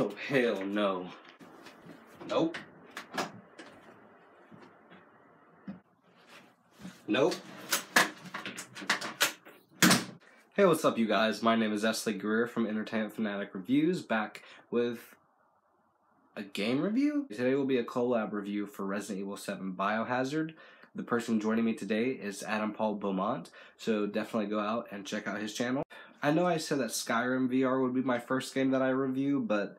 Oh, hell no. Nope. Nope. Hey, what's up, you guys? My name is Esley Greer from Entertainment Fanatic Reviews, back with a game review? Today will be a collab review for Resident Evil 7 Biohazard. The person joining me today is Adam Paul Beaumont, so definitely go out and check out his channel. I know I said that Skyrim VR would be my first game that I review, but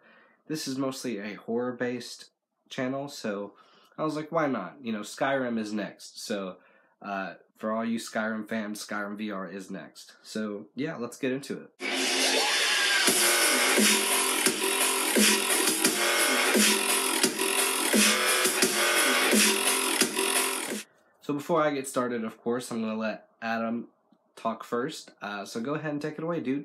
this is mostly a horror-based channel, so I was like, why not? You know, Skyrim is next, so for all you Skyrim fans, Skyrim VR is next. So yeah, let's get into it. So before I get started, of course, I'm going to let Adam talk first. So go ahead and take it away, dude.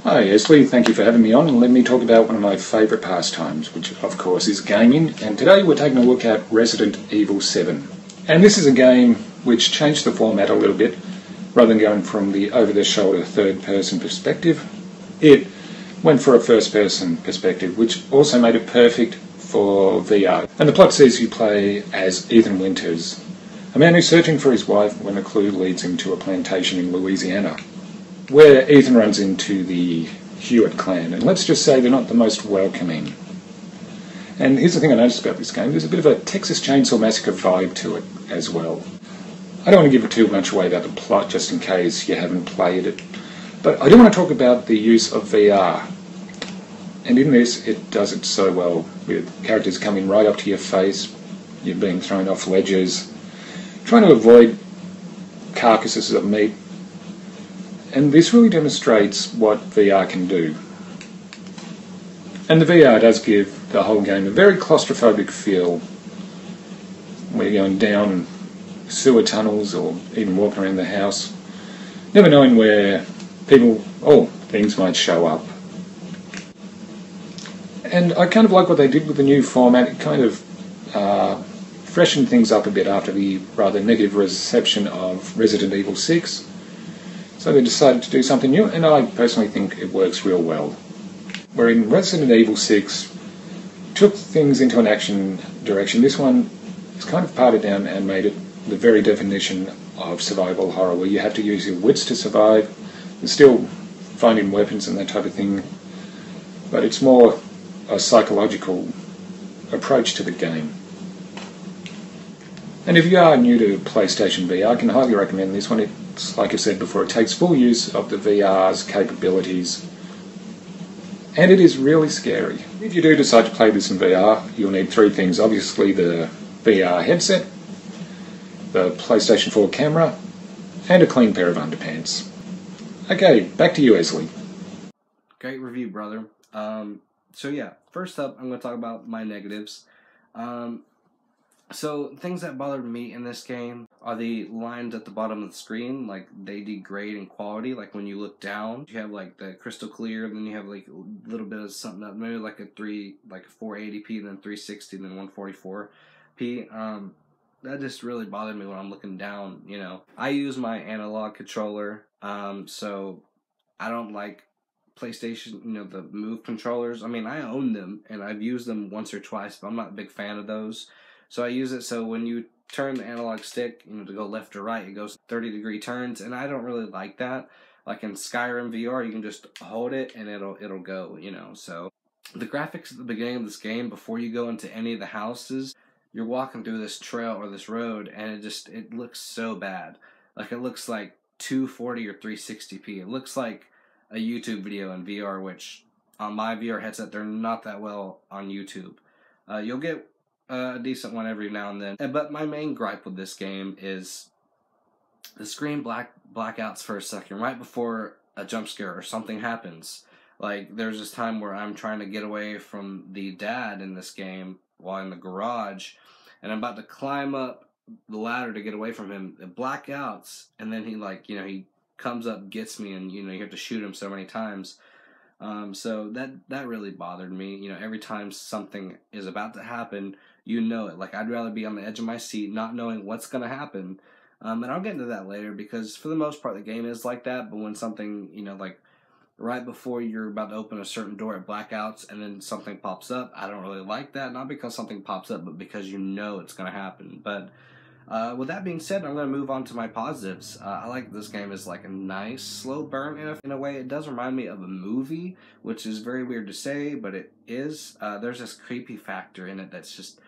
Hi Esley, thank you for having me on, and let me talk about one of my favourite pastimes, which of course is gaming, and today we're taking a look at Resident Evil 7. And this is a game which changed the format a little bit. Rather than going from the over-the-shoulder third-person perspective, it went for a first-person perspective, which also made it perfect for VR. And the plot says you play as Ethan Winters, a man who's searching for his wife when a clue leads him to a plantation in Louisiana, where Ethan runs into the Hewitt clan, and let's just say they're not the most welcoming. And here's the thing I noticed about this game, there's a bit of a Texas Chainsaw Massacre vibe to it as well. I don't want to give too much away about the plot just in case you haven't played it, but I do want to talk about the use of VR. And in this, it does it so well, with characters coming right up to your face, you're being thrown off ledges, trying to avoid carcasses of meat. And this really demonstrates what VR can do. And the VR does give the whole game a very claustrophobic feel, where you're going down sewer tunnels or even walking around the house, never knowing where people or things might show up. And I kind of like what they did with the new format. It kind of freshened things up a bit after the rather negative reception of Resident Evil 6. So they decided to do something new, and I personally think it works real well. Where in Resident Evil 6 took things into an action direction, this one is kind of pared it down and made it the very definition of survival horror, where you have to use your wits to survive. You're still finding weapons and that type of thing, but it's more a psychological approach to the game. And if you are new to PlayStation VR, I can highly recommend this one. It's, like I said before, it takes full use of the VR's capabilities, and it is really scary. If you do decide to play this in VR, you'll need three things. Obviously the VR headset, the PlayStation 4 camera, and a clean pair of underpants. Okay, back to you, Esley. Great review, brother. So yeah, first up, I'm going to talk about my negatives. So things that bothered me in this game are the lines at the bottom of the screen. Like, they degrade in quality. Like, when you look down, you have like the crystal clear, and then you have like a little bit of something up, maybe like a 480p, then 360, then 144p. That just really bothered me when I'm looking down, you know. I use my analog controller, so I don't like PlayStation, you know, the Move controllers. I mean, I own them, and I've used them once or twice, but I'm not a big fan of those. So I use it so when you turn the analog stick, you know, to go left or right, it goes 30-degree turns, and I don't really like that. Like in Skyrim VR, you can just hold it and it'll go, you know. So the graphics at the beginning of this game, before you go into any of the houses, you're walking through this trail or this road, and it looks so bad. Like, it looks like 240 or 360p. It looks like a YouTube video in VR, which on my VR headset, they're not that well on YouTube. You'll get a decent one every now and then. But my main gripe with this game is the screen blackouts for a second, right before a jump scare or something happens. Like, there's this time where I'm trying to get away from the dad in this game while in the garage, and I'm about to climb up the ladder to get away from him. It blackouts, and then he, like, you know, he comes up, gets me, and, you know, you have to shoot him so many times. So that really bothered me. You know, every time something is about to happen, you know it. Like, I'd rather be on the edge of my seat, not knowing what's going to happen. And I'll get into that later, because for the most part, the game is like that. But when something, you know, like right before you're about to open a certain door, it blackouts and then something pops up. I don't really like that, not because something pops up, but because you know it's going to happen. But with that being said, I'm going to move on to my positives. I like this game is like a nice slow burn in a way. It does remind me of a movie, which is very weird to say, but it is. There's this creepy factor in it that's just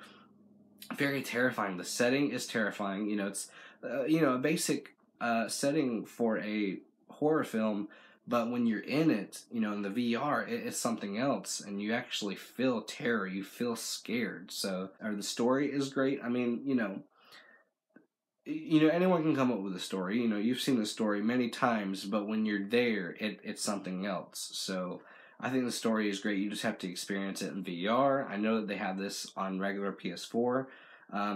very terrifying. The setting is terrifying. You know, it's a basic setting for a horror film, but when you're in it, you know, in the VR, it's something else, and you actually feel terror. You feel scared. So, or the story is great. I mean, anyone can come up with a story. You know, you've seen the story many times, but when you're there, it's something else. So I think the story is great. You just have to experience it in VR. I know that they have this on regular PS4,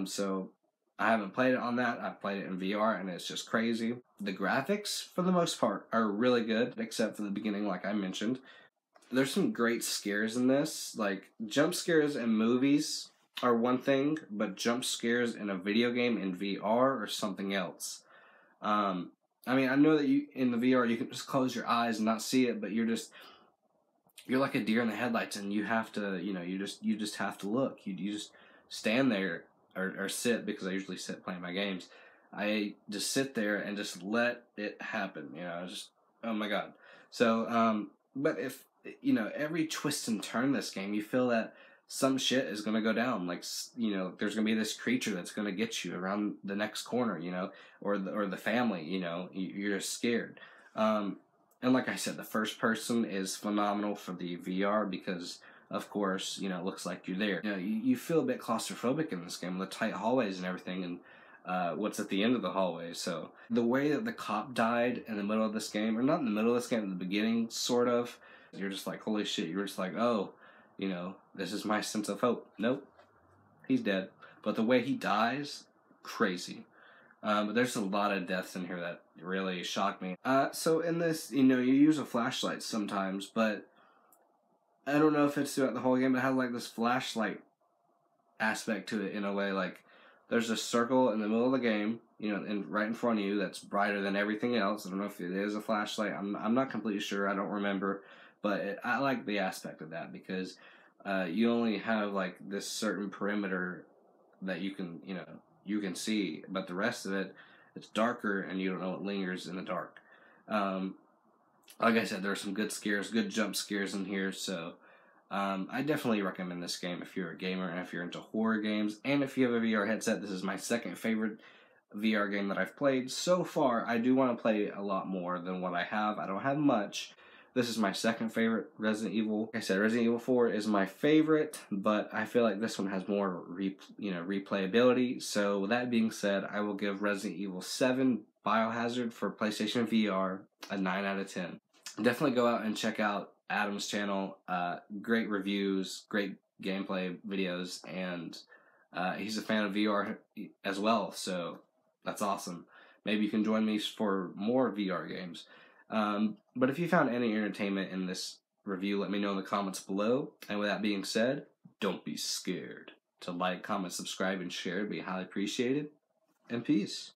so I haven't played it on that. I've played it in VR, and it's just crazy. The graphics, for the most part, are really good, except for the beginning, like I mentioned. There's some great scares in this, like jump scares in movies are one thing, but jump scares in a video game in VR are something else. I mean, I know that you in the VR you can just close your eyes and not see it, but you're like a deer in the headlights, and you have to, you just have to look. You just stand there or sit, because I usually sit playing my games. I just sit there and just let it happen. Just, oh my god. So, but if every twist and turn in this game, you feel that some shit is going to go down. Like, there's going to be this creature that's going to get you around the next corner, or the family, you're just scared. And like I said, the first person is phenomenal for the VR because, of course, it looks like you're there. You feel a bit claustrophobic in this game with the tight hallways and everything, and what's at the end of the hallway. So the way that the cop died in the middle of this game, or not in the middle of this game, in the beginning, sort of, you're just like, holy shit, you're just like, oh, this is my sense of hope. Nope, he's dead. But the way he dies, crazy. But there's a lot of deaths in here that really shocked me. So in this, you use a flashlight sometimes, but I don't know if it's throughout the whole game, but it has like this flashlight aspect to it in a way. Like, there's a circle in the middle of the game, and right in front of you that's brighter than everything else. I don't know if it is a flashlight. I'm not completely sure. I don't remember. But I like the aspect of that because you only have like this certain perimeter that you can see, but the rest of it, it's darker and you don't know what lingers in the dark. Like I said, there are some good scares, good jump scares in here, so I definitely recommend this game if you're a gamer and if you're into horror games, and if you have a VR headset. This is my second favorite VR game that I've played so far. I do want to play a lot more than what I have. I don't have much. This is my second favorite Resident Evil. Like I said, Resident Evil 4 is my favorite, but I feel like this one has more replayability. So with that being said, I will give Resident Evil 7 Biohazard for PlayStation VR a 9 out of 10. Definitely go out and check out Adam's channel. Great reviews, great gameplay videos, and he's a fan of VR as well, so that's awesome. Maybe you can join me for more VR games. But if you found any entertainment in this review, let me know in the comments below. And with that being said, don't be scared. To like, comment, subscribe, and share would be highly appreciated. And peace.